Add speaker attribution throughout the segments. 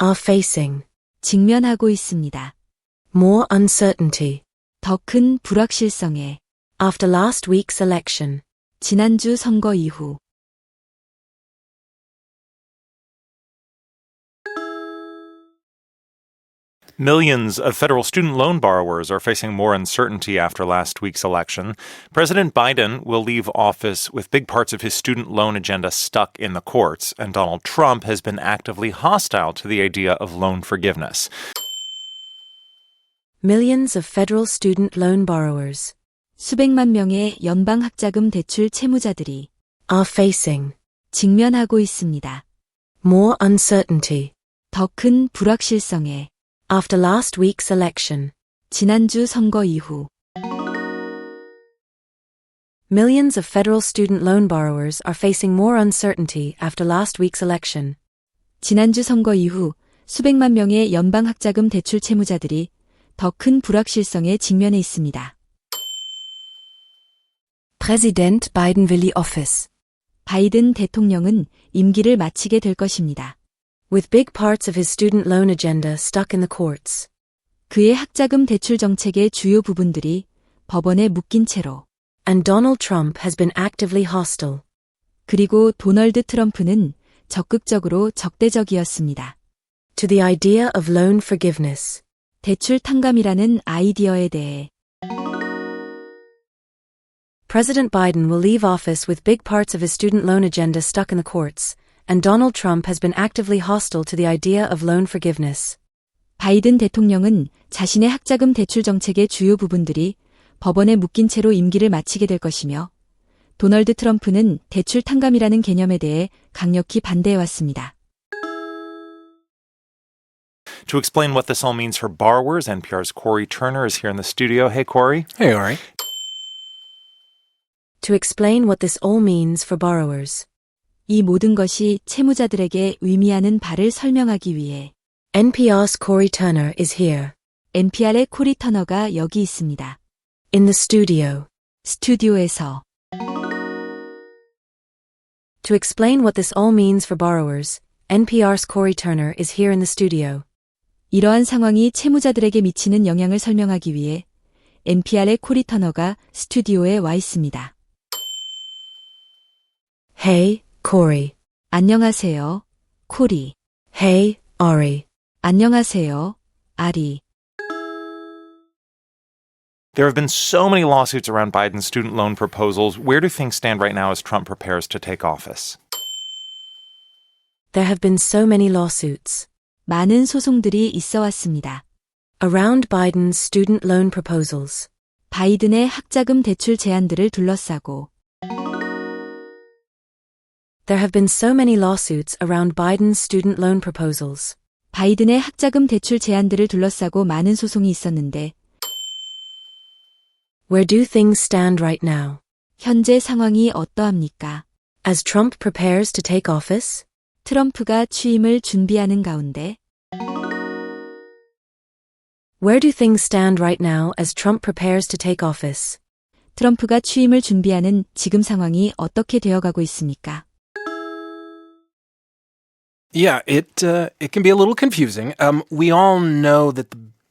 Speaker 1: are facing
Speaker 2: 직면하고 있습니다.
Speaker 1: more uncertainty
Speaker 2: 더 큰 불확실성에
Speaker 1: after last week's election.
Speaker 2: 지난주 선거 이후
Speaker 3: Millions of federal student loan borrowers are facing more uncertainty after last week's election. President Biden will leave office with big parts of his student loan agenda stuck in the courts, and Donald Trump has been actively hostile to the idea of loan forgiveness.
Speaker 1: Millions of federal student loan borrowers
Speaker 2: 수백만 명의 연방학자금 대출 채무자들이
Speaker 1: are facing
Speaker 2: 직면하고 있습니다.
Speaker 1: more uncertainty
Speaker 2: 더 큰 불확실성에
Speaker 1: after last week's election.
Speaker 2: 지난주 선거 이후
Speaker 1: Millions of federal student loan borrowers are facing more uncertainty after last week's election.
Speaker 2: 지난주 선거 이후 수백만 명의 연방학자금 대출 채무자들이 더 큰 불확실성에 직면해 있습니다.
Speaker 1: Präsident Biden will leave office
Speaker 2: 바이든 대통령은 임기를 마치게 될 것입니다.
Speaker 1: with big parts of his student loan agenda stuck in the courts.
Speaker 2: 그의 학자금 대출 정책의 주요 부분들이 법원에 묶인 채로
Speaker 1: And Donald Trump has been actively hostile
Speaker 2: 그리고 도널드 트럼프는 적극적으로 적대적이었습니다.
Speaker 1: to the idea of loan forgiveness.
Speaker 2: 대출 탕감이라는 아이디어에 대해
Speaker 1: President Biden will leave office with big parts of his student loan agenda stuck in the courts, and Donald Trump has been actively hostile to the idea of loan forgiveness.
Speaker 2: 바이든 대통령은 자신의 학자금 대출 정책의 주요 부분들이 법원에 묶인 채로 임기를 마치게 될 것이며 도널드 트럼프는 대출 탕감이라는 개념에 대해 강력히 반대해왔습니다.
Speaker 3: To explain what this all means for borrowers, NPR's Corey Turner is here in the studio. Hey, Corey.
Speaker 4: Hey, Ari.
Speaker 1: To explain what this all means for borrowers,
Speaker 2: 이 모든 것이 채무자들에게 의미하는 바를 설명하기 위해
Speaker 1: NPR's Corey Turner is here
Speaker 2: NPR의 코리 터너가 여기 있습니다.
Speaker 1: in the studio.
Speaker 2: 스튜디오에서
Speaker 1: To explain what this all means for borrowers, NPR's Corey Turner is here in the studio.
Speaker 2: 이러한 상황이 채무자들에게 미치는 영향을 설명하기 위해 NPR의 코리 터너가 스튜디오에 와 있습니다.
Speaker 1: Hey, Corey.
Speaker 2: 안녕하세요, 코리.
Speaker 1: Hey, Ari.
Speaker 2: 안녕하세요, 아리.
Speaker 3: There have been so many lawsuits around Biden's student loan proposals. Where do things stand right now as Trump prepares to take office?
Speaker 1: There have been so many lawsuits
Speaker 2: 많은 소송들이 있어 왔습니다.
Speaker 1: around Biden's student loan proposals.
Speaker 2: 바이든의 학자금 대출 제안들을 둘러싸고
Speaker 1: There have been so many lawsuits around Biden's student loan proposals.
Speaker 2: 바이든의 학자금 대출 제안들을 둘러싸고 많은 소송이 있었는데
Speaker 1: Where do things stand right now?
Speaker 2: 현재 상황이 어떠합니까?
Speaker 1: As Trump prepares to take office?
Speaker 2: 트럼프가 취임을 준비하는 가운데
Speaker 1: Where do things stand right now as Trump prepares to take office?
Speaker 2: 트럼프가 취임을 준비하는 지금 상황이 어떻게 되어가고 있습니까?
Speaker 4: Yeah, it can be a little confusing. We all know that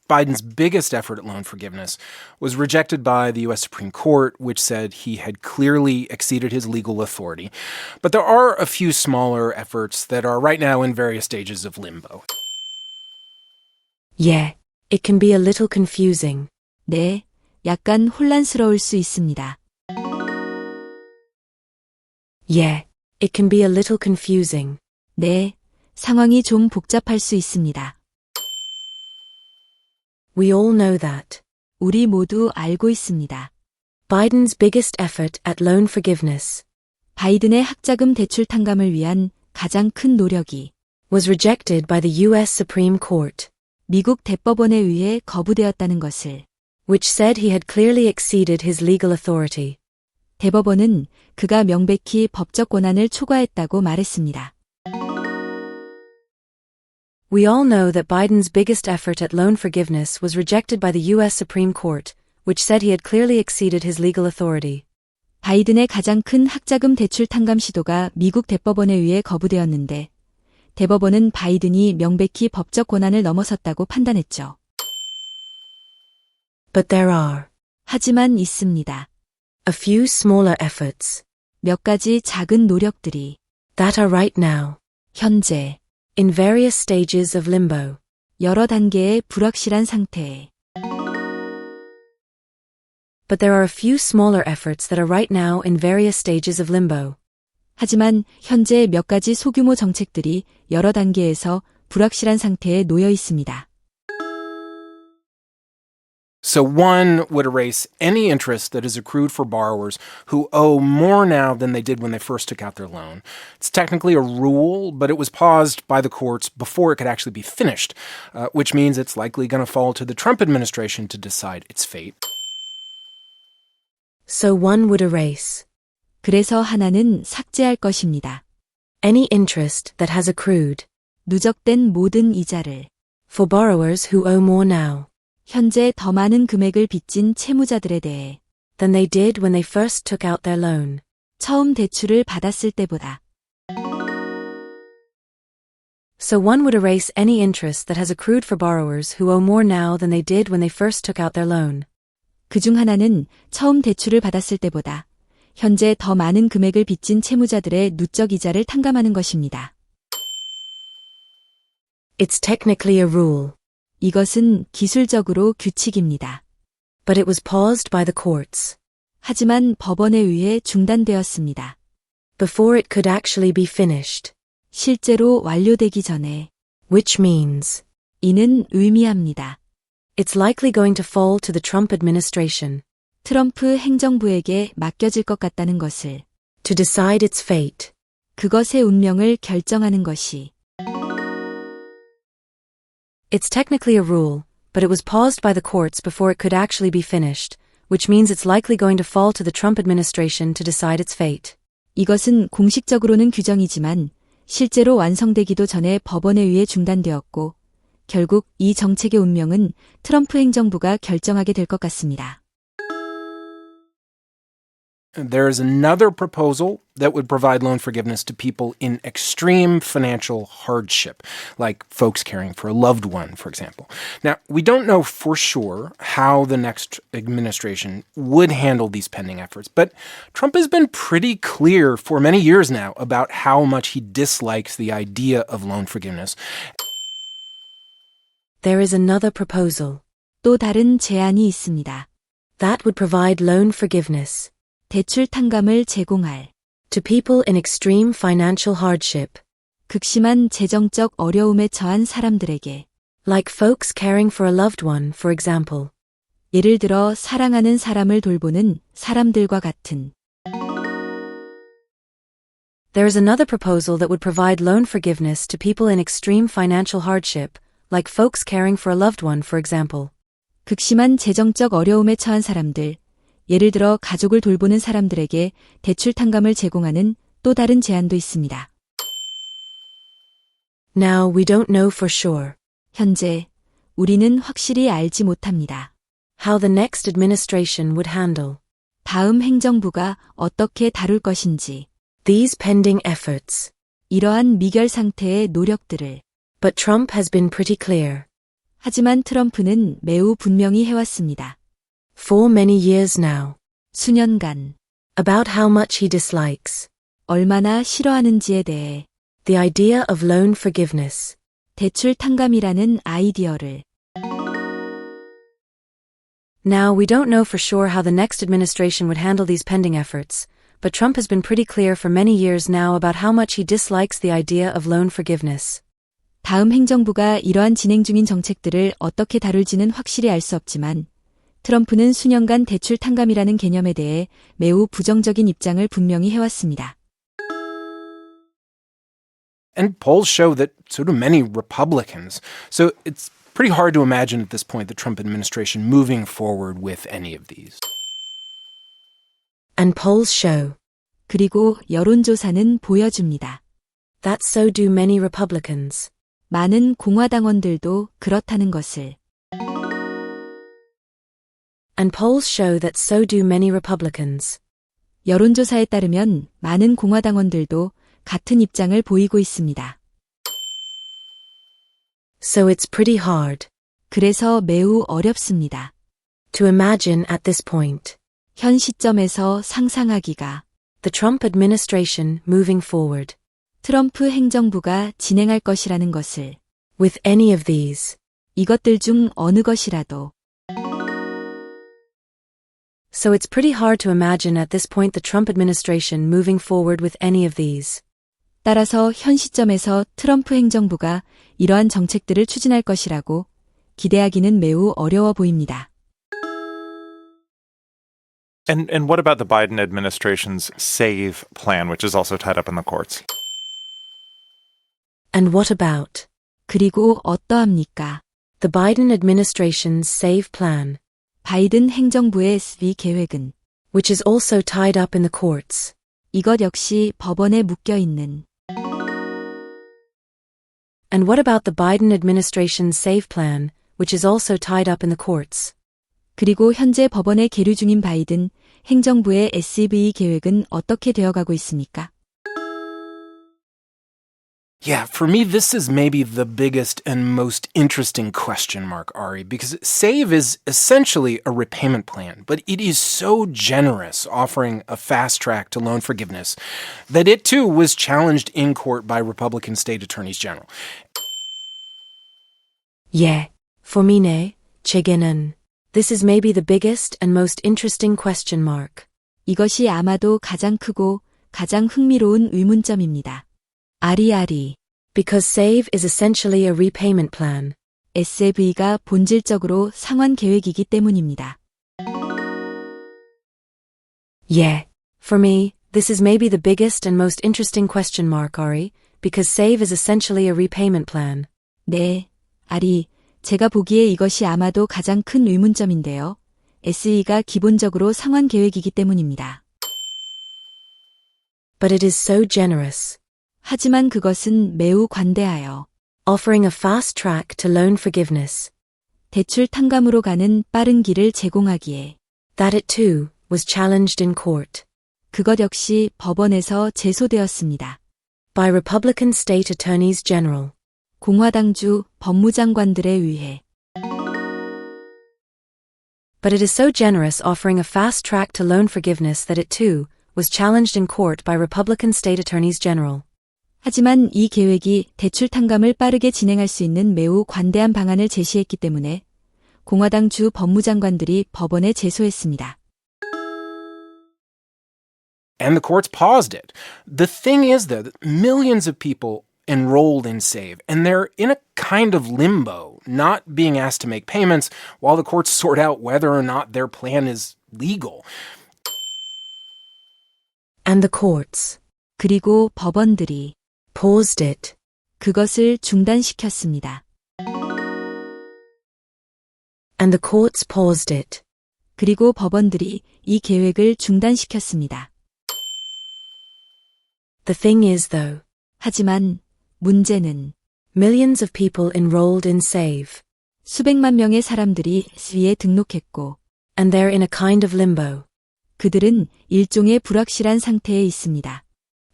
Speaker 4: Biden's biggest effort at loan forgiveness was rejected by the U.S. Supreme Court, which said he had clearly exceeded his legal authority. But there are a few smaller efforts that are right now in various stages of limbo.
Speaker 1: Yeah, it can be a little confusing.
Speaker 2: 네, 약간 혼란스러울 수 있습니다.
Speaker 1: Yeah, it can be a little confusing.
Speaker 2: 네, 상황이 좀 복잡할 수 있습니다.
Speaker 1: We all know that.
Speaker 2: 우리 모두 알고 있습니다.
Speaker 1: Biden's biggest effort at loan forgiveness
Speaker 2: 바이든의 학자금 대출 탕감을 위한 가장 큰 노력이
Speaker 1: was rejected by the U.S. Supreme Court,
Speaker 2: 미국 대법원에 의해 거부되었다는 것을
Speaker 1: which said he had clearly exceeded his legal authority.
Speaker 2: 대법원은 그가 명백히 법적 권한을 초과했다고 말했습니다.
Speaker 1: We all know that Biden's biggest effort at loan forgiveness was rejected by the U.S. Supreme Court, which said he had clearly exceeded his legal authority.
Speaker 2: 바이든의 가장 큰 학자금 대출 탕감 시도가 미국 대법원에 의해 거부되었는데 대법원은 바이든이 명백히 법적 권한을 넘어섰다고 판단했죠.
Speaker 1: But there are
Speaker 2: 하지만 있습니다.
Speaker 1: a few smaller efforts
Speaker 2: 몇 가지 작은 노력들이
Speaker 1: that are right now
Speaker 2: 현재
Speaker 1: in various stages of limbo.
Speaker 2: 여러 단계의 불확실한 상태에
Speaker 1: But there are a few smaller efforts that are right now in various stages of limbo.
Speaker 2: 하지만 현재 몇 가지 소규모 정책들이 여러 단계에서 불확실한 상태에 놓여 있습니다.
Speaker 4: So one would erase any interest that is accrued for borrowers who owe more now than they did when they first took out their loan. It's technically a rule, but it was paused by the courts before it could actually be finished, which means it's likely going to fall to the Trump administration to decide its fate.
Speaker 1: So one would erase
Speaker 2: 그래서 하나는 삭제할 것입니다.
Speaker 1: any interest that has accrued
Speaker 2: 누적된 모든 이자를
Speaker 1: for borrowers who owe more now
Speaker 2: 현재 더 많은 금액을 빚진 채무자들에 대해
Speaker 1: than they did when they first took out their loan.
Speaker 2: 처음 대출을 받았을 때보다
Speaker 1: So one would erase any interest that has accrued for borrowers who owe more now than they did when they first took out their loan.
Speaker 2: 그중 하나는 처음 대출을 받았을 때보다 현재 더 많은 금액을 빚진 채무자들의 누적 이자를 탕감하는 것입니다.
Speaker 1: It's technically a rule,
Speaker 2: 이것은 기술적으로 규칙입니다.
Speaker 1: but it was paused by the courts
Speaker 2: 하지만 법원에 의해 중단되었습니다.
Speaker 1: before it could actually be finished,
Speaker 2: 실제로 완료되기 전에
Speaker 1: which means
Speaker 2: 이는 의미합니다.
Speaker 1: it's likely going to fall to the Trump administration
Speaker 2: 트럼프 행정부에게 맡겨질 것 같다는 것을
Speaker 1: to decide its fate.
Speaker 2: 그것의 운명을 결정하는 것이
Speaker 1: It's technically a rule, but it was paused by the courts before it could actually be finished, which means it's likely going to fall to the Trump administration to decide its fate.
Speaker 2: 이것은 공식적으로는 규정이지만 실제로 완성되기도 전에 법원에 의해 중단되었고 결국 이 정책의 운명은 트럼프 행정부가 결정하게 될 것 같습니다.
Speaker 4: There is another proposal that would provide loan forgiveness to people in extreme financial hardship, like folks caring for a loved one, for example. Now, we don't know for sure how the next administration would handle these pending efforts, but Trump has been pretty clear for many years now about how much he dislikes the idea of loan forgiveness.
Speaker 1: There is another proposal
Speaker 2: 또 다른 제안이 있습니다.
Speaker 1: that would provide loan forgiveness
Speaker 2: 대출 탕감을 제공할
Speaker 1: to people in extreme financial hardship,
Speaker 2: 극심한 재정적 어려움에 처한 사람들에게
Speaker 1: like folks caring for a loved one, for example.
Speaker 2: 예를 들어 사랑하는 사람을 돌보는 사람들과 같은
Speaker 1: There is another proposal that would provide loan forgiveness to people in extreme financial hardship, like folks caring for a loved one, for example.
Speaker 2: 극심한 재정적 어려움에 처한 사람들, 예를 들어 가족을 돌보는 사람들에게 대출 탕감을 제공하는 또 다른 제안도 있습니다.
Speaker 1: Now we don't know for sure
Speaker 2: 현재 우리는 확실히 알지 못합니다.
Speaker 1: how the next administration would handle
Speaker 2: 다음 행정부가 어떻게 다룰 것인지
Speaker 1: these pending efforts,
Speaker 2: 이러한 미결 상태의 노력들을
Speaker 1: but Trump has been pretty clear
Speaker 2: 하지만 트럼프는 매우 분명히 해왔습니다.
Speaker 1: for many years now
Speaker 2: 수년간
Speaker 1: about how much he dislikes
Speaker 2: 얼마나 싫어하는지에 대해
Speaker 1: the idea of loan forgiveness.
Speaker 2: 대출 탕감이라는 아이디어를
Speaker 1: Now we don't know for sure how the next administration would handle these pending efforts, but Trump has been pretty clear for many years now about how much he dislikes the idea of loan forgiveness.
Speaker 2: 다음 행정부가 이러한 진행 중인 정책들을 어떻게 다룰지는 확실히 알 수 없지만 트럼프는 수년간 대출 탕감이라는 개념에 대해 매우 부정적인 입장을 분명히 해왔습니다.
Speaker 4: And polls show that so do many Republicans. So it's pretty hard to imagine at this point the Trump administration moving forward with any of these.
Speaker 1: And polls show
Speaker 2: 그리고 여론조사는 보여줍니다.
Speaker 1: that so do many Republicans.
Speaker 2: 많은 공화당원들도 그렇다는 것을
Speaker 1: And polls show that so do many Republicans.
Speaker 2: 여론조사에 따르면 많은 공화당원들도 같은 입장을 보이고 있습니다.
Speaker 1: So it's pretty hard
Speaker 2: 그래서 매우 어렵습니다.
Speaker 1: to imagine at this point
Speaker 2: 현 시점에서 상상하기가
Speaker 1: the Trump administration moving forward
Speaker 2: 트럼프 행정부가 진행할 것이라는 것을
Speaker 1: with any of these.
Speaker 2: 이것들 중 어느 것이라도
Speaker 1: So it's pretty hard to imagine at this point the Trump administration moving forward with any of these.
Speaker 2: 따라서 현 시점에서 트럼프 행정부가 이러한 정책들을 추진할 것이라고 기대하기는 매우 어려워 보입니다.
Speaker 3: And what about the Biden administration's SAVE plan, which is also tied up in the courts?
Speaker 1: And what about
Speaker 2: 그리고 어떠합니까?
Speaker 1: the Biden administration's SAVE plan,
Speaker 2: 바이든 행정부의 SB 계획은
Speaker 1: which is also tied up in the courts?
Speaker 2: 이것 역시 법원에 묶여 있는
Speaker 1: And what about the Biden administration's SAVE plan, which is also tied up in the courts?
Speaker 2: 그리고 현재 법원에 계류 중인 바이든 행정부의 SB 계획은 어떻게 되어가고 있습니까?
Speaker 4: Yeah, for me, this is maybe the biggest and most interesting question mark, Ari, because SAVE is essentially a repayment plan, but it is so generous, offering a fast track to loan forgiveness, that it too was challenged in court by Republican state attorneys general.
Speaker 1: Yeah, for me, 제게는 this is maybe the biggest and most interesting question mark.
Speaker 2: 이것이 아마도 가장 크고 가장 흥미로운 의문점입니다. 아리아리.
Speaker 1: Because SAVE is essentially a repayment plan.
Speaker 2: SAV가 본질적으로 상환 계획이기 때문입니다.
Speaker 1: Yeah, for me, this is maybe the biggest and most interesting question mark, Ari, because SAVE is essentially a repayment plan.
Speaker 2: 네, 아리. 제가 보기에 이것이 아마도 가장 큰 의문점인데요. SE가 기본적으로 상환 계획이기 때문입니다.
Speaker 1: But it is so generous,
Speaker 2: 하지만 그것은 매우 관대하여
Speaker 1: offering a fast track to loan forgiveness,
Speaker 2: 대출 탕감으로 가는 빠른 길을 제공하기에
Speaker 1: that it too was challenged in court
Speaker 2: 그것 역시 법원에서 제소되었습니다.
Speaker 1: by Republican state attorneys general.
Speaker 2: 공화당주 법무장관들에 의해
Speaker 1: But it is so generous, offering a fast track to loan forgiveness, that it too was challenged in court by Republican state attorneys general.
Speaker 2: 하지만 이 계획이 대출 탕감을 빠르게 진행할 수 있는 매우 관대한 방안을 제시했기 때문에 공화당 주 법무장관들이 법원에 제소했습니다.
Speaker 4: And the courts paused it. The thing is, though, that millions of people enrolled in SAVE, and they're in a kind of limbo, not being asked to make payments while the courts sort out whether or not their plan is legal.
Speaker 1: And the courts
Speaker 2: 그리고 법원들이
Speaker 1: paused it.
Speaker 2: 그것을 중단시켰습니다.
Speaker 1: And the courts paused it.
Speaker 2: 그리고 법원들이 이 계획을 중단시켰습니다.
Speaker 1: The thing is, though,
Speaker 2: 하지만 문제는
Speaker 1: millions of people enrolled in SAVE,
Speaker 2: 수백만 명의 사람들이 SE에 등록했고
Speaker 1: and they're in a kind of limbo,
Speaker 2: 그들은 일종의 불확실한 상태에 있습니다.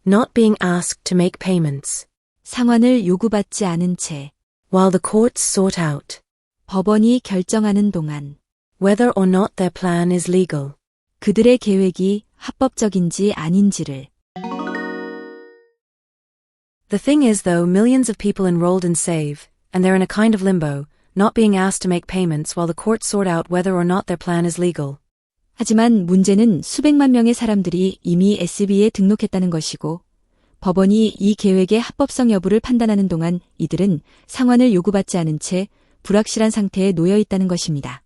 Speaker 1: not being asked to make payments,
Speaker 2: 상환을 요구받지 않은 채
Speaker 1: while the courts sort out
Speaker 2: 법원이 결정하는 동안
Speaker 1: whether or not their plan is legal.
Speaker 2: 그들의 계획이 합법적인지 아닌지를
Speaker 1: The thing is, though, millions of people enrolled in SAVE, and they're in a kind of limbo, not being asked to make payments while the courts sort out whether or not their plan is legal.
Speaker 2: 하지만 문제는 수백만 명의 사람들이 이미 SB에 등록했다는 것이고 법원이 이 계획의 합법성 여부를 판단하는 동안 이들은 상환을 요구받지 않은 채 불확실한 상태에 놓여 있다는 것입니다.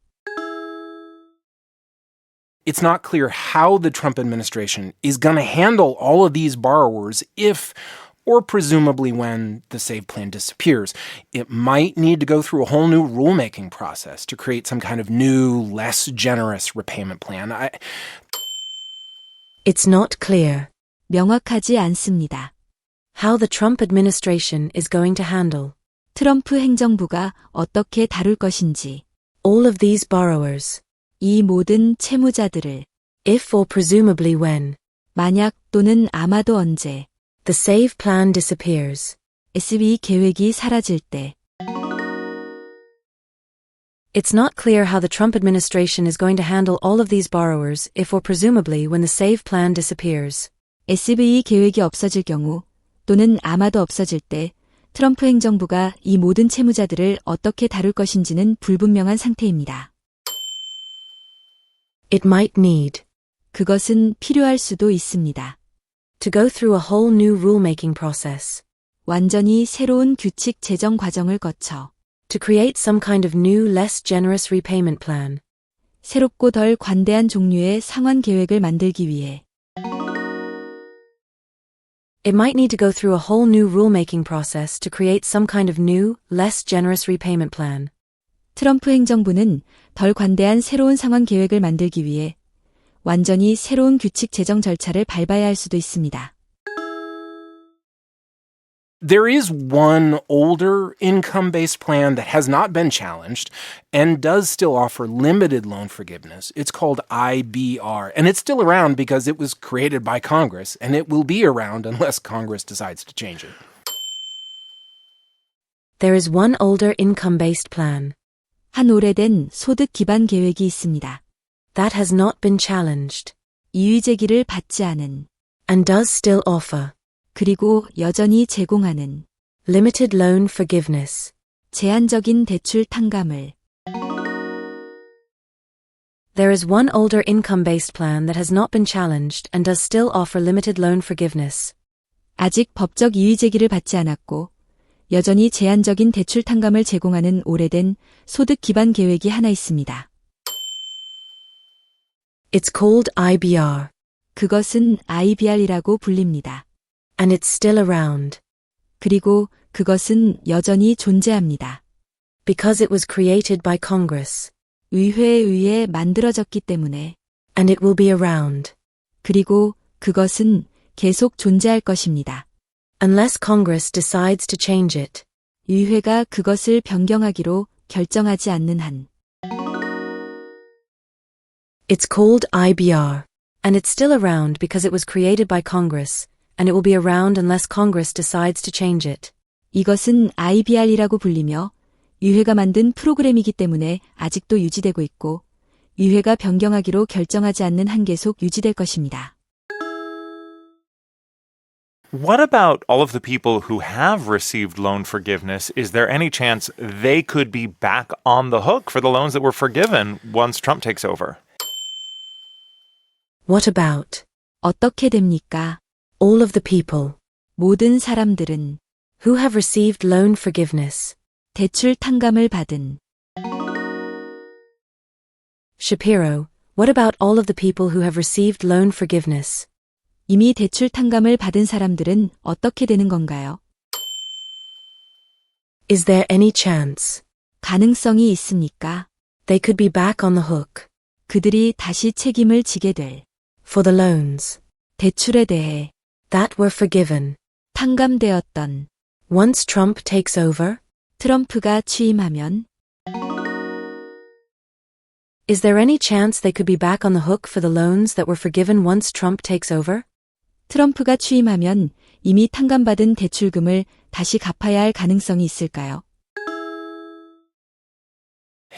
Speaker 4: It's not clear how the Trump administration is going to handle all of these borrowers if, or presumably when, the SAVE plan disappears. It might need to go through a whole new rulemaking process to create some kind of new, less generous repayment plan.
Speaker 1: It's not clear
Speaker 2: 명확하지 않습니다.
Speaker 1: how the Trump administration is going to handle
Speaker 2: 트럼프 행정부가 어떻게 다룰 것인지
Speaker 1: all of these borrowers,
Speaker 2: 이 모든 채무자들을
Speaker 1: if or presumably when
Speaker 2: 만약 또는 아마도 언제
Speaker 1: the SAVE plan disappears.
Speaker 2: SB 계획이 사라질 때
Speaker 1: It's not clear how the Trump administration is going to handle all of these borrowers if or presumably when the SAVE plan disappears.
Speaker 2: SVE 계획이 없어질 경우 또는 아마도 없어질 때 트럼프 행정부가 이 모든 채무자들을 어떻게 다룰 것인지는 불분명한 상태입니다.
Speaker 1: It might need
Speaker 2: 그것은 필요할 수도 있습니다.
Speaker 1: to go through a whole new rulemaking process,
Speaker 2: 완전히 새로운 규칙 제정 과정을 거쳐
Speaker 1: to create some kind of new, less generous repayment plan,
Speaker 2: 새롭고 덜 관대한 종류의 상환 계획을 만들기 위해
Speaker 1: It might need to go through a whole new rulemaking process to create some kind of new, less generous repayment plan.
Speaker 2: 트럼프 행정부는 덜 관대한 새로운 상환 계획을 만들기 위해 완전히 새로운 규칙 제정 절차를 밟아야 할 수도 있습니다.
Speaker 4: There is one older income-based plan that has not been challenged and does still offer limited loan forgiveness. It's called IBR, and it's still around because it was created by Congress, and it will be around unless Congress decides to change it.
Speaker 1: There is one older income-based plan
Speaker 2: 한 오래된 소득 기반 계획이 있습니다.
Speaker 1: that has not been challenged
Speaker 2: 이의 제기를 받지 않은
Speaker 1: and does still offer
Speaker 2: 그리고 여전히 제공하는
Speaker 1: limited loan forgiveness.
Speaker 2: 제한적인 대출 탕감을
Speaker 1: There is one older income-based plan that has not been challenged and does still offer limited loan forgiveness.
Speaker 2: 아직 법적 이의 제기를 받지 않았고 여전히 제한적인 대출 탕감을 제공하는 오래된 소득 기반 계획이 하나 있습니다.
Speaker 1: It's called IBR,
Speaker 2: 그것은 IBR이라고 불립니다.
Speaker 1: and it's still around
Speaker 2: 그리고 그것은 여전히 존재합니다.
Speaker 1: because it was created by Congress,
Speaker 2: 의회에 의해 만들어졌기 때문에
Speaker 1: and it will be around
Speaker 2: 그리고 그것은 계속 존재할 것입니다.
Speaker 1: unless Congress decides to change it.
Speaker 2: 의회가 그것을 변경하기로 결정하지 않는 한
Speaker 1: It's called IBR, and it's still around because it was created by Congress, and it will be around unless Congress decides to change it.
Speaker 2: 이것은 IBR이라고 불리며 의회가 만든 프로그램이기 때문에 아직도 유지되고 있고 의회가 변경하기로 결정하지 않는 한 계속 유지될 것입니다.
Speaker 3: What about all of the people who have received loan forgiveness? Is there any chance they could be back on the hook for the loans that were forgiven once Trump takes over?
Speaker 1: What about
Speaker 2: 어떻게 됩니까?
Speaker 1: all of the people
Speaker 2: 모든 사람들은
Speaker 1: who have received loan forgiveness?
Speaker 2: 대출 탕감을 받은
Speaker 1: Shapiro, what about all of the people who have received loan forgiveness?
Speaker 2: 이미 대출 탕감을 받은 사람들은 어떻게 되는 건가요?
Speaker 1: Is there any chance
Speaker 2: 가능성이 있습니까?
Speaker 1: they could be back on the hook
Speaker 2: 그들이 다시 책임을 지게 될
Speaker 1: for the loans
Speaker 2: 대출에 대해
Speaker 1: that were forgiven
Speaker 2: 탕감되었던
Speaker 1: once Trump takes over?
Speaker 2: 트럼프가 취임하면
Speaker 1: Is there any chance they could be back on the hook for the loans that were forgiven once Trump takes over?
Speaker 2: 트럼프가 취임하면 이미 탕감받은 대출금을 다시 갚아야 할 가능성이 있을까요?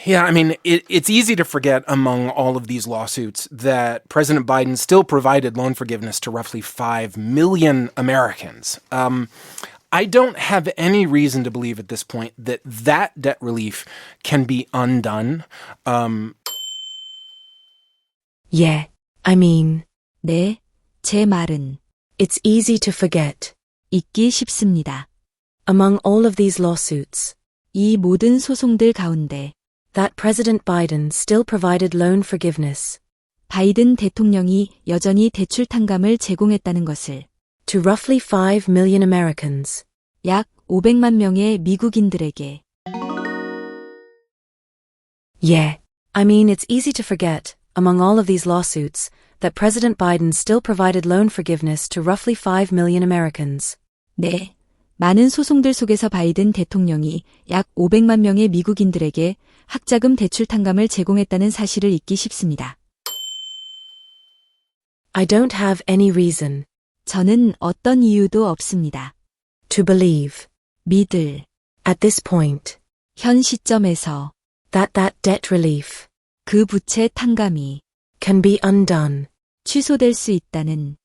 Speaker 4: Yeah, I mean, it's easy to forget among all of these lawsuits that President Biden still provided loan forgiveness to roughly 5 million Americans. I don't have any reason to believe at this point that that debt relief can be undone.
Speaker 1: Yeah, I mean,
Speaker 2: 네, 제 말은
Speaker 1: it's easy to forget.
Speaker 2: 잊기 쉽습니다.
Speaker 1: Among all of these lawsuits,
Speaker 2: 이 모든 소송들 가운데
Speaker 1: that President Biden still provided loan forgiveness
Speaker 2: 바이든 대통령이 여전히 대출 탕감을 제공했다는 것을
Speaker 1: to roughly 5 million Americans.
Speaker 2: 약 500만 명의 미국인들에게
Speaker 1: Yeah, I mean, it's easy to forget, among all of these lawsuits, that President Biden still provided loan forgiveness to roughly 5 million Americans.
Speaker 2: 네, 많은 소송들 속에서 바이든 대통령이 약 500만 명의 미국인들에게 학자금 대출 탕감을 제공했다는 사실을 잊기 쉽습니다.
Speaker 1: I don't have any reason
Speaker 2: 저는 어떤 이유도 없습니다.
Speaker 1: to believe,
Speaker 2: 믿을,
Speaker 1: at this point,
Speaker 2: 현 시점에서
Speaker 1: that debt relief
Speaker 2: 그 부채 탕감이
Speaker 1: can be undone.
Speaker 2: 취소될 수 있다는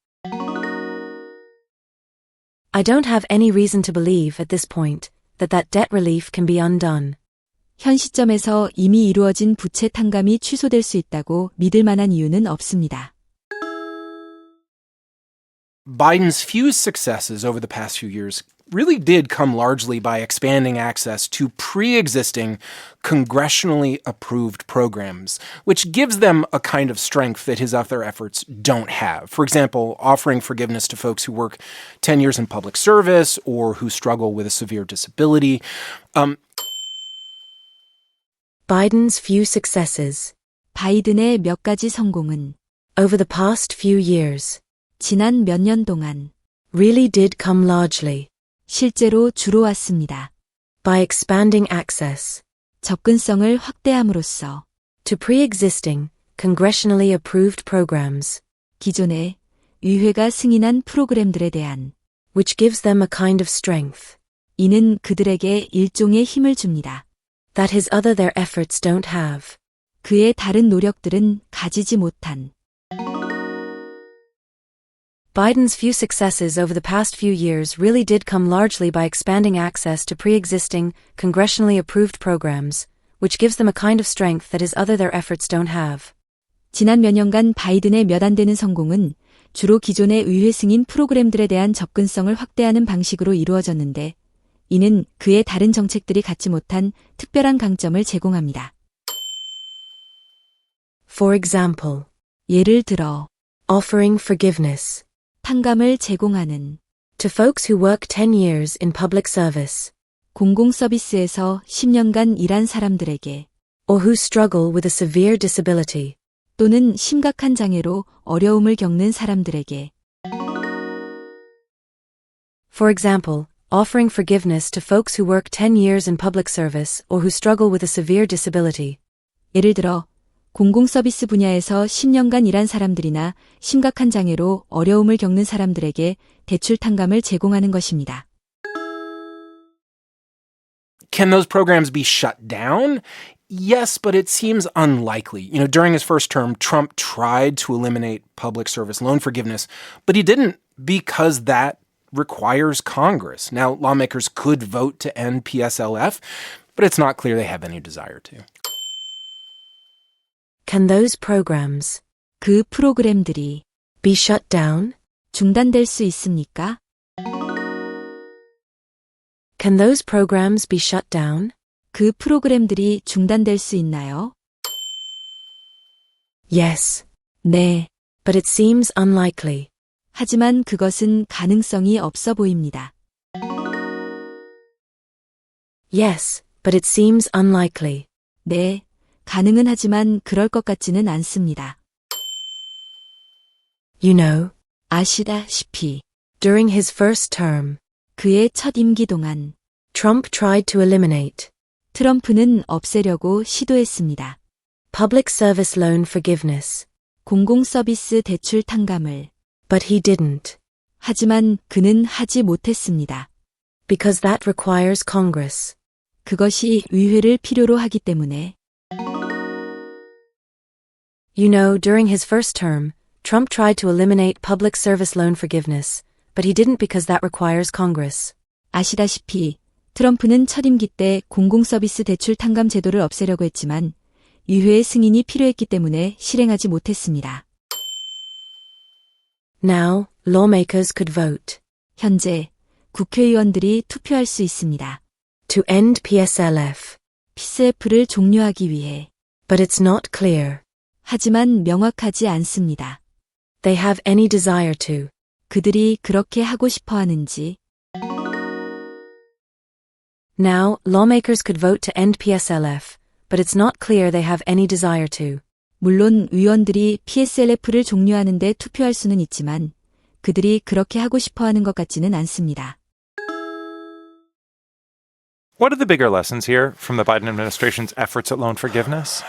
Speaker 1: I don't have any reason to believe at this point that debt relief can be undone.
Speaker 2: 현 시점에서 이미 이루어진 부채 탕감이 취소될 수 있다고 믿을 만한 이유는 없습니다.
Speaker 4: Biden's few successes over the past few years really did come largely by expanding access to pre-existing congressionally approved programs, which gives them a kind of strength that his other efforts don't have. For example, offering forgiveness to folks who work 10 years in public service or who struggle with a severe disability.
Speaker 1: Biden's few successes
Speaker 2: 바이든의 몇 가지 성공은
Speaker 1: over the past few years
Speaker 2: 지난 몇 년 동안
Speaker 1: really did come largely
Speaker 2: 실제로 주로 왔습니다.
Speaker 1: by expanding access
Speaker 2: 접근성을 확대함으로써
Speaker 1: to pre-existing, congressionally approved programs,
Speaker 2: 기존의 의회가 승인한 프로그램들에 대한
Speaker 1: which gives them a kind of strength
Speaker 2: 이는 그들에게 일종의 힘을 줍니다.
Speaker 1: that his other their efforts don't have.
Speaker 2: 그의 다른 노력들은 가지지 못한
Speaker 1: Biden's few successes over the past few years really did come largely by expanding access to pre-existing, congressionally approved programs, which gives them a kind of strength that his other their efforts don't have.
Speaker 2: 지난 몇 년간 바이든의 몇 안 되는 성공은 주로 기존의 의회 승인 프로그램들에 대한 접근성을 확대하는 방식으로 이루어졌는데 이는 그의 다른 정책들이 갖지 못한 특별한 강점을 제공합니다.
Speaker 1: For example,
Speaker 2: 예를 들어
Speaker 1: offering forgiveness
Speaker 2: 탕감을 제공하는
Speaker 1: to folks who work 10 years in public service
Speaker 2: 공공 서비스에서 10년간 일한 사람들에게
Speaker 1: or who struggle with a severe disability
Speaker 2: 또는 심각한 장애로 어려움을 겪는 사람들에게
Speaker 1: For example, offering forgiveness to folks who work 10 years in public service or who struggle with a severe disability.
Speaker 2: 예를 들어 공공 서비스 분야에서 10년간 일한 사람들이나 심각한 장애로 어려움을 겪는 사람들에게 대출 탕감을 제공하는 것입니다.
Speaker 4: Can those programs be shut down? Yes, but it seems unlikely. During his first term, Trump tried to eliminate public service loan forgiveness, but he didn't because that requires Congress. Now, lawmakers could vote to end PSLF, but it's not clear they have any desire to.
Speaker 1: Can those programs
Speaker 2: 그 프로그램들이
Speaker 1: be shut down?
Speaker 2: 중단될 수 있습니까?
Speaker 1: Can those programs be shut down?
Speaker 2: 그 프로그램들이 중단될 수 있나요?
Speaker 1: Yes,
Speaker 2: 네.
Speaker 1: but it seems unlikely.
Speaker 2: 하지만 그것은 가능성이 없어 보입니다.
Speaker 1: Yes, but it seems unlikely.
Speaker 2: 네. 가능은 하지만 그럴 것 같지는 않습니다.
Speaker 1: You know,
Speaker 2: 아시다시피
Speaker 1: during his first term,
Speaker 2: 그의 첫 임기 동안
Speaker 1: Trump tried to eliminate
Speaker 2: 트럼프는 없애려고 시도했습니다.
Speaker 1: public service loan forgiveness,
Speaker 2: 공공 서비스 대출 탕감을
Speaker 1: but he didn't,
Speaker 2: 하지만 그는 하지 못했습니다.
Speaker 1: because that requires Congress.
Speaker 2: 그것이 의회를 필요로 하기 때문에
Speaker 1: You know, during his first term, Trump tried to eliminate public service loan forgiveness, but he didn't because that requires Congress.
Speaker 2: 아시다시피 트럼프는 첫 임기 때 공공 서비스 대출 탕감 제도를 없애려고 했지만 의회의 승인이 필요했기 때문에 실행하지 못했습니다.
Speaker 1: Now, lawmakers could vote
Speaker 2: 현재 국회의원들이 투표할 수 있습니다.
Speaker 1: to end PSLF,
Speaker 2: PSLF를 종료하기 위해
Speaker 1: but it's not clear
Speaker 2: 하지만 명확하지 않습니다.
Speaker 1: they have any desire to.
Speaker 2: 그들이 그렇게 하고 싶어 하는지
Speaker 1: Now, lawmakers could vote to end PSLF, but it's not clear they have any desire to.
Speaker 2: 물론 의원들이 PSLF를 종료하는 데 투표할 수는 있지만 그들이 그렇게 하고 싶어 하는 것 같지는 않습니다.
Speaker 3: What are the bigger lessons here from the Biden administration's efforts at loan forgiveness?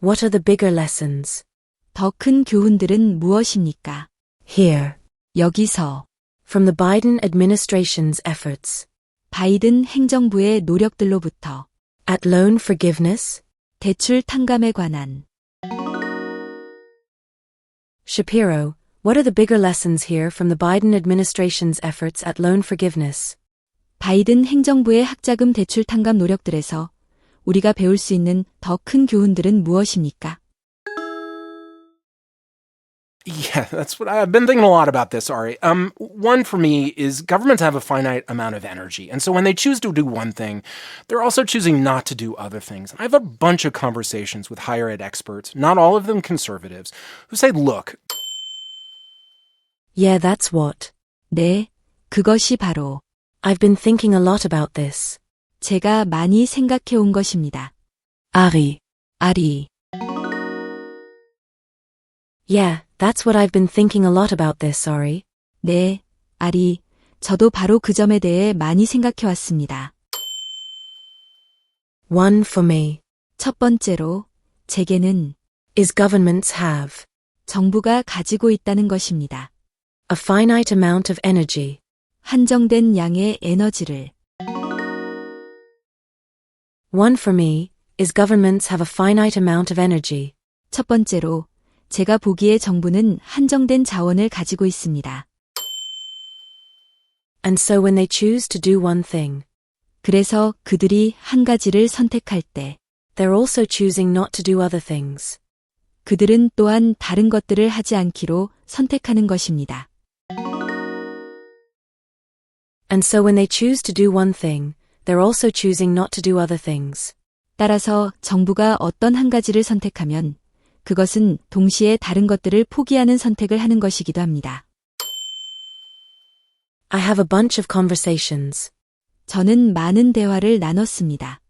Speaker 1: What are the bigger lessons?
Speaker 2: 더 큰 교훈들은 무엇입니까?
Speaker 1: Here,
Speaker 2: 여기서
Speaker 1: from the Biden administration's efforts
Speaker 2: 바이든 행정부의 노력들로부터
Speaker 1: At loan forgiveness?
Speaker 2: 대출 탕감에 관한.
Speaker 1: Shapiro, what are the bigger lessons here from the Biden administration's efforts at loan forgiveness?
Speaker 2: 바이든 행정부의 학자금 대출 탕감 노력들에서 우리가 배울 수 있는 더 큰 교훈들은 무엇입니까?
Speaker 4: Yeah, that's what I've been thinking a lot about this, Ari. One for me is governments have a finite amount of energy. And so when they choose to do one thing, they're also choosing not to do other things. I have a bunch of conversations with higher ed experts, not all of them conservatives, who say, look.
Speaker 1: Yeah, that's what.
Speaker 2: 네, 그것이 바로.
Speaker 1: I've been thinking a lot about this.
Speaker 2: 제가 많이 생각해 온 것입니다.
Speaker 1: Ari.
Speaker 2: 아리.
Speaker 1: Yeah, that's what I've been thinking a lot about this, Ari.
Speaker 2: 네, 아리. 저도 바로 그 점에 대해 많이 생각해 왔습니다.
Speaker 1: One for me.
Speaker 2: 첫 번째로, 제게는
Speaker 1: Is governments have
Speaker 2: 정부가 가지고 있다는 것입니다.
Speaker 1: a finite amount of energy.
Speaker 2: 한정된 양의 에너지를.
Speaker 1: One for me is governments have a finite amount of energy.
Speaker 2: 첫 번째로, 제가 보기에 정부는 한정된 자원을 가지고 있습니다.
Speaker 1: And so when they choose to do one thing,
Speaker 2: 그래서 그들이 한 가지를 선택할 때,
Speaker 1: they're also choosing not to do other things.
Speaker 2: 그들은 또한 다른 것들을 하지 않기로 선택하는 것입니다.
Speaker 1: And so when they choose to do one thing, they're also choosing not to do other things.
Speaker 2: 따라서 정부가 어떤 한 가지를 선택하면 그것은 동시에 다른 것들을 포기하는 선택을 하는 것이기도 합니다.
Speaker 1: I have a bunch of conversations
Speaker 2: 저는 많은 대화를 나눴습니다.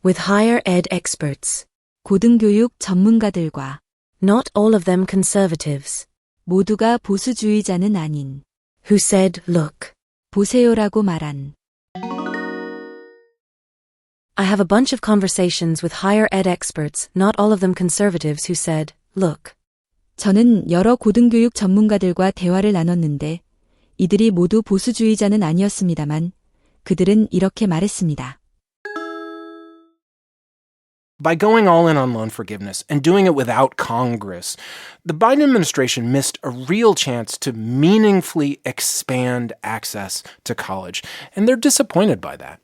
Speaker 1: with higher ed experts,
Speaker 2: 고등교육 전문가들과
Speaker 1: not all of them conservatives,
Speaker 2: 모두가 보수주의자는 아닌
Speaker 1: who said, look.
Speaker 2: 보세요라고 말한
Speaker 1: I have a bunch of conversations with higher ed experts, not all of them conservatives, who said, look.
Speaker 2: 저는 여러 고등교육 전문가들과 대화를 나눴는데 이들이 모두 보수주의자는 아니었습니다만 그들은 이렇게 말했습니다.
Speaker 4: By going all in on loan forgiveness and doing it without Congress, the Biden administration missed a real chance to meaningfully expand access to college, and they're disappointed by that.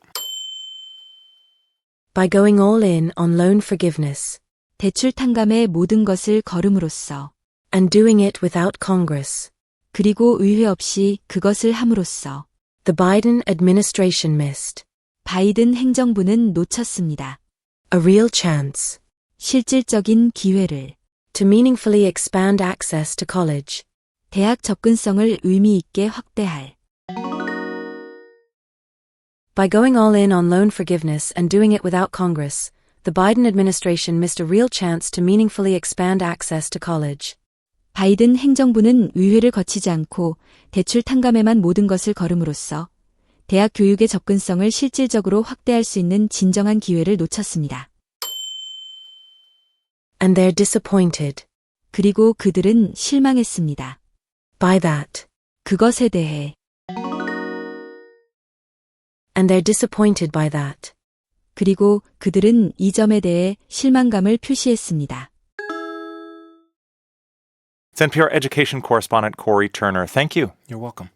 Speaker 1: By going all in on loan forgiveness
Speaker 2: 대출 탕감의 모든 것을 걸음으로써
Speaker 1: and doing it without Congress,
Speaker 2: 그리고 의회 없이 그것을 함으로써
Speaker 1: the Biden administration missed
Speaker 2: 바이든 행정부는 놓쳤습니다.
Speaker 1: a real chance
Speaker 2: 실질적인 기회를
Speaker 1: to meaningfully expand access to college.
Speaker 2: 대학 접근성을 의미 있게 확대할
Speaker 1: By going all in on loan forgiveness and doing it without Congress, the Biden administration missed a real chance to meaningfully expand access to college.
Speaker 2: 바이든 행정부는 의회를 거치지 않고 대출 탕감에만 모든 것을 걸음으로써 대학 교육의 접근성을 실질적으로 확대할 수 있는 진정한 기회를 놓쳤습니다.
Speaker 1: And they're disappointed
Speaker 2: 그리고 그들은 실망했습니다.
Speaker 1: by that.
Speaker 2: 그것에 대해
Speaker 1: And they're disappointed by that.
Speaker 2: 그리고 그들은 이 점에 대해 실망감을 표시했습니다.
Speaker 3: It's NPR education correspondent Corey Turner. Thank you.
Speaker 4: You're welcome.